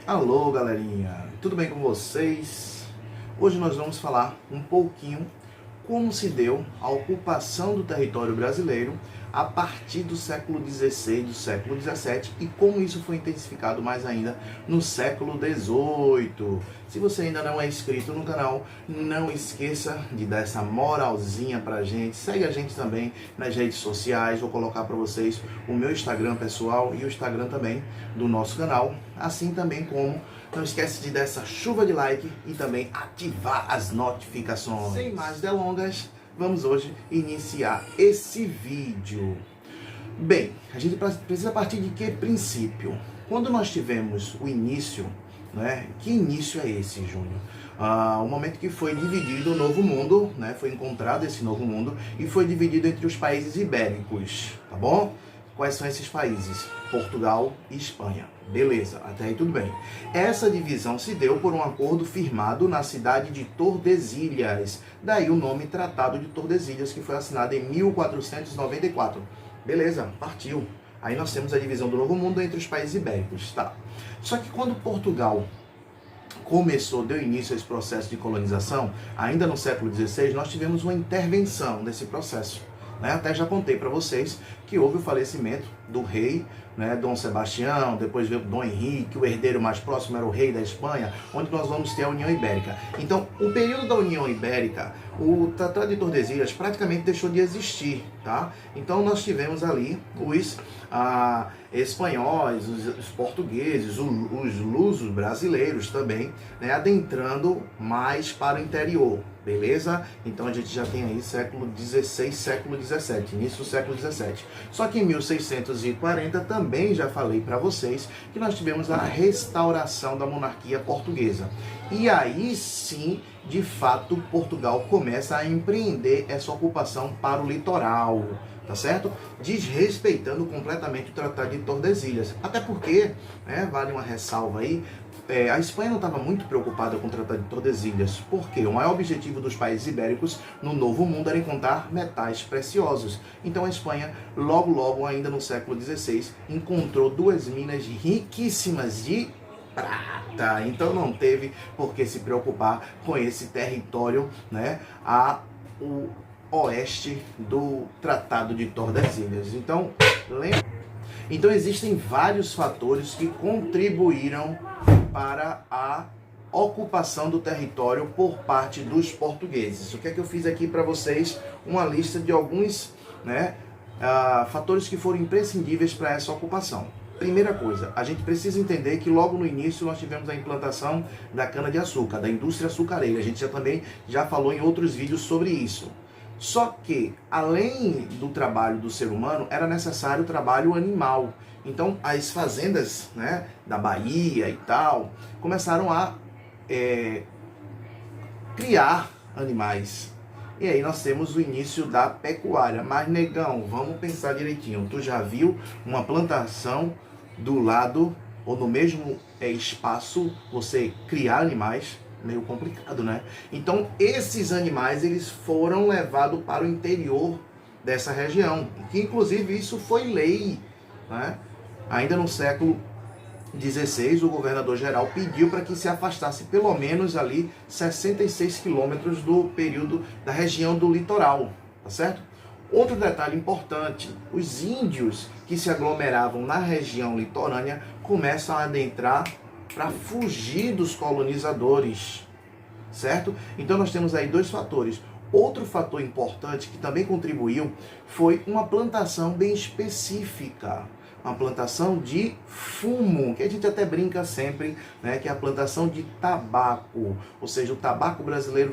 Alô, galerinha, tudo bem com vocês? Hoje nós vamos falar um pouquinho como se deu a ocupação do território brasileiro a partir do século XVI, do século XVII e como isso foi intensificado mais ainda no século XVIII. Se você ainda não é inscrito no canal, não esqueça de dar essa moralzinha pra gente. Segue a gente também nas redes sociais. Vou colocar para vocês o meu Instagram pessoal e o Instagram também do nosso canal. Assim também como não esquece de dar essa chuva de like e também ativar as notificações. Sem mais delongas, vamos hoje iniciar esse vídeo. Bem, a gente precisa partir de que princípio? Quando nós tivemos o início, né? Que início é esse, Júnior? O momento que foi dividido o Novo Mundo, né? Foi encontrado esse Novo Mundo e foi dividido entre os países ibéricos, tá bom? Quais são esses países? Portugal e Espanha. Beleza, até aí tudo bem. Essa divisão se deu por um acordo firmado na cidade de Tordesilhas. Daí o nome Tratado de Tordesilhas, que foi assinado em 1494. Beleza, partiu. Aí nós temos a divisão do Novo Mundo entre os países ibéricos, tá? Só que quando Portugal deu início a esse processo de colonização, ainda no século XVI, nós tivemos uma intervenção desse processo. Até já contei para vocês que houve o falecimento do rei, Dom Sebastião, depois veio Dom Henrique, o herdeiro mais próximo era o rei da Espanha, onde nós vamos ter a União Ibérica. Então, o período da União Ibérica, o Tratado de Tordesilhas praticamente deixou de existir, tá? Então, nós tivemos ali os espanhóis, os portugueses, os lusos brasileiros também, adentrando mais para o interior. Beleza? Então a gente já tem aí século XVI, século XVII, início do século XVII. Só que em 1640 também já falei para vocês que nós tivemos a restauração da monarquia portuguesa. E aí sim, de fato, Portugal começa a empreender essa ocupação para o litoral, tá certo? Desrespeitando completamente o Tratado de Tordesilhas. Até porque, vale uma ressalva aí, a Espanha não estava muito preocupada com o Tratado de Tordesilhas, porque o maior objetivo dos países ibéricos no Novo Mundo era encontrar metais preciosos. Então a Espanha, logo, ainda no século XVI, encontrou duas minas riquíssimas de prata. Então não teve por que se preocupar com esse território, o oeste do Tratado de Tordesilhas. Então, Então existem vários fatores que contribuíram para a ocupação do território por parte dos portugueses. O que é que eu fiz aqui para vocês? Uma lista de alguns fatores que foram imprescindíveis para essa ocupação. Primeira coisa, a gente precisa entender que logo no início nós tivemos a implantação da cana-de-açúcar, da indústria açucareira. A gente também já falou em outros vídeos sobre isso. Só que, além do trabalho do ser humano, era necessário o trabalho animal. Então, as fazendas da Bahia e tal, começaram a criar animais. E aí nós temos o início da pecuária. Mas, negão, vamos pensar direitinho. Tu já viu uma plantação do lado, ou no mesmo espaço, você criar animais? Meio complicado, né? Então, esses animais, eles foram levados para o interior dessa região, que inclusive isso foi lei, Ainda no século XVI, o governador-geral pediu para que se afastasse pelo menos ali 66 quilômetros do período da região do litoral, tá certo? Outro detalhe importante, os índios que se aglomeravam na região litorânea começam a adentrar para fugir dos colonizadores, certo? Então nós temos aí dois fatores. Outro fator importante que também contribuiu foi uma plantação bem específica, uma plantação de fumo, que a gente até brinca sempre, que é a plantação de tabaco. Ou seja, o tabaco brasileiro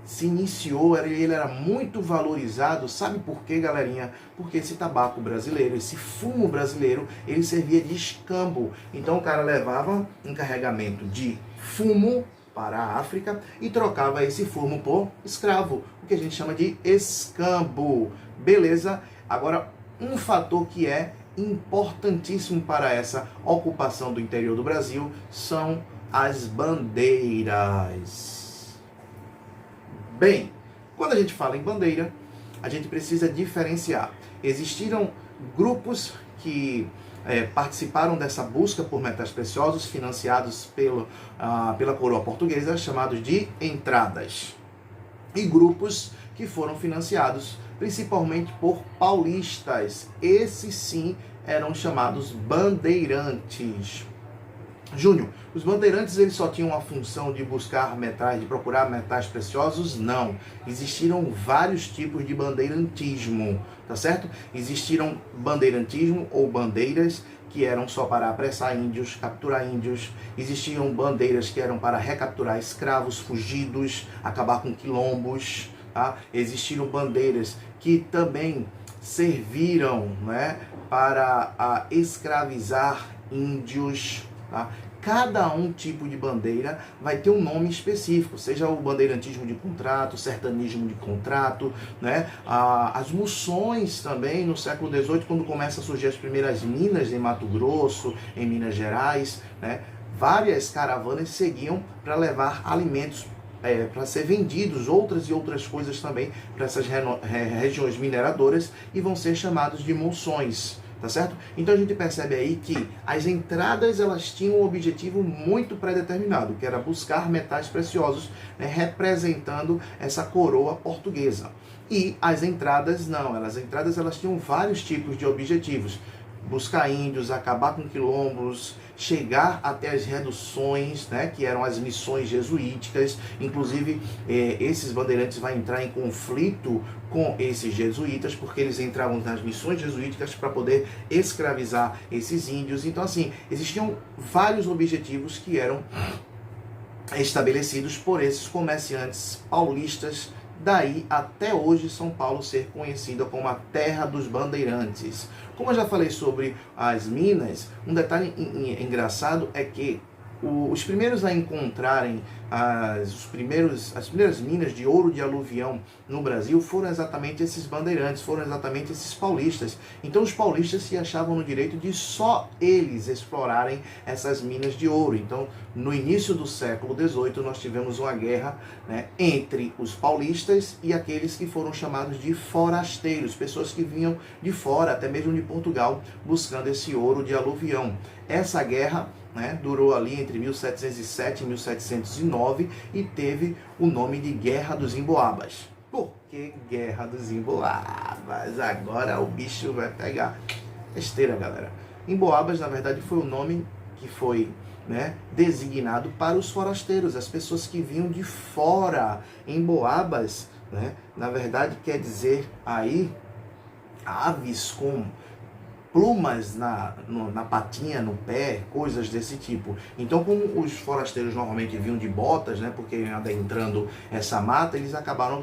se iniciou, ele era muito valorizado. Sabe por quê, galerinha? Porque esse tabaco brasileiro, esse fumo brasileiro, ele servia de escambo. Então o cara levava um carregamento de fumo para a África e trocava esse fumo por escravo, o que a gente chama de escambo. Beleza? Agora, um fator que é importantíssimo para essa ocupação do interior do Brasil são as bandeiras. Bem, quando a gente fala em bandeira, a gente precisa diferenciar. Existiram grupos que participaram dessa busca por metais preciosos financiados pela coroa portuguesa, chamados de entradas. E grupos que foram financiados principalmente por paulistas. Esses sim eram chamados bandeirantes. Júnior, os bandeirantes eles só tinham a função de buscar metais, de procurar metais preciosos? Não. Existiram vários tipos de bandeirantismo, tá certo? Existiram bandeirantismo ou bandeiras que eram só para apressar índios, capturar índios. Existiam bandeiras que eram para recapturar escravos fugidos, acabar com quilombos. Tá? Existiram bandeiras que também serviram, né, para escravizar índios. Tá? Cada tipo de bandeira vai ter um nome específico, seja o bandeirantismo de contrato, sertanismo de contrato, né? As moções também no século XVIII, quando começam a surgir as primeiras minas em Mato Grosso, em Minas Gerais, né? Várias caravanas seguiam para levar alimentos para ser vendidos, outras e outras coisas também para essas regiões mineradoras, e vão ser chamados de monções. Tá certo? Então a gente percebe aí que as entradas elas tinham um objetivo muito pré-determinado, que era buscar metais preciosos, né, representando essa coroa portuguesa. E as entradas não, as entradas elas tinham vários tipos de objetivos. Buscar índios, acabar com quilombos, chegar até as reduções, né, que eram as missões jesuíticas. Inclusive, esses bandeirantes vão entrar em conflito com esses jesuítas, porque eles entravam nas missões jesuíticas para poder escravizar esses índios. Então, assim, existiam vários objetivos que eram estabelecidos por esses comerciantes paulistas. Daí até hoje São Paulo ser conhecida como a terra dos bandeirantes. Como eu já falei sobre as minas, um detalhe engraçado é que os primeiros a encontrarem as primeiras minas de ouro de aluvião no Brasil foram exatamente esses bandeirantes, foram exatamente esses paulistas. Então os paulistas se achavam no direito de só eles explorarem essas minas de ouro. Então no início do século XVIII nós tivemos uma guerra, né, entre os paulistas e aqueles que foram chamados de forasteiros, pessoas que vinham de fora, até mesmo de Portugal, buscando esse ouro de aluvião. Essa guerra, né, durou ali entre 1707 e 1709 e teve o nome de Guerra dos Emboabas. Por que Guerra dos Emboabas? Agora o bicho vai pegar. Besteira, galera. Emboabas, na verdade, foi o nome que foi, né, designado para os forasteiros, as pessoas que vinham de fora. Emboabas, né, na verdade, quer dizer aí aves com plumas na patinha, no pé, coisas desse tipo. Então, como os forasteiros normalmente vinham de botas, né, porque iam adentrando essa mata, eles acabaram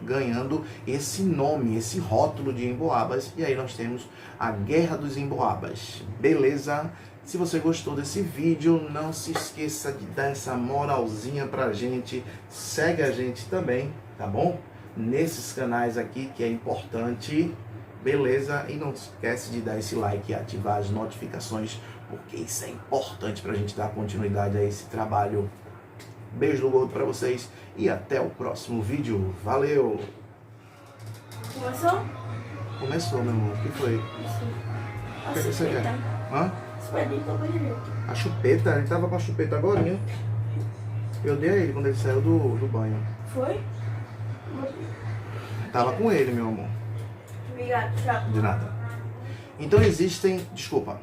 ganhando esse nome, esse rótulo de Emboabas, e aí nós temos a Guerra dos Emboabas. Beleza? Se você gostou desse vídeo, não se esqueça de dar essa moralzinha pra gente, segue a gente também, tá bom? Nesses canais aqui, que é importante. Beleza? E não esquece de dar esse like e ativar as notificações, porque isso é importante para a gente dar continuidade a esse trabalho. Beijo do gordo para vocês e até o próximo vídeo. Valeu! Começou? Começou, meu amor. O que foi? O que você quer? Hã? A chupeta? Ele tava com a chupeta agora, né? Eu dei a ele quando ele saiu do banho. Foi? Tava com ele, meu amor. Obrigado, tchau. De nada. Então existem... Desculpa.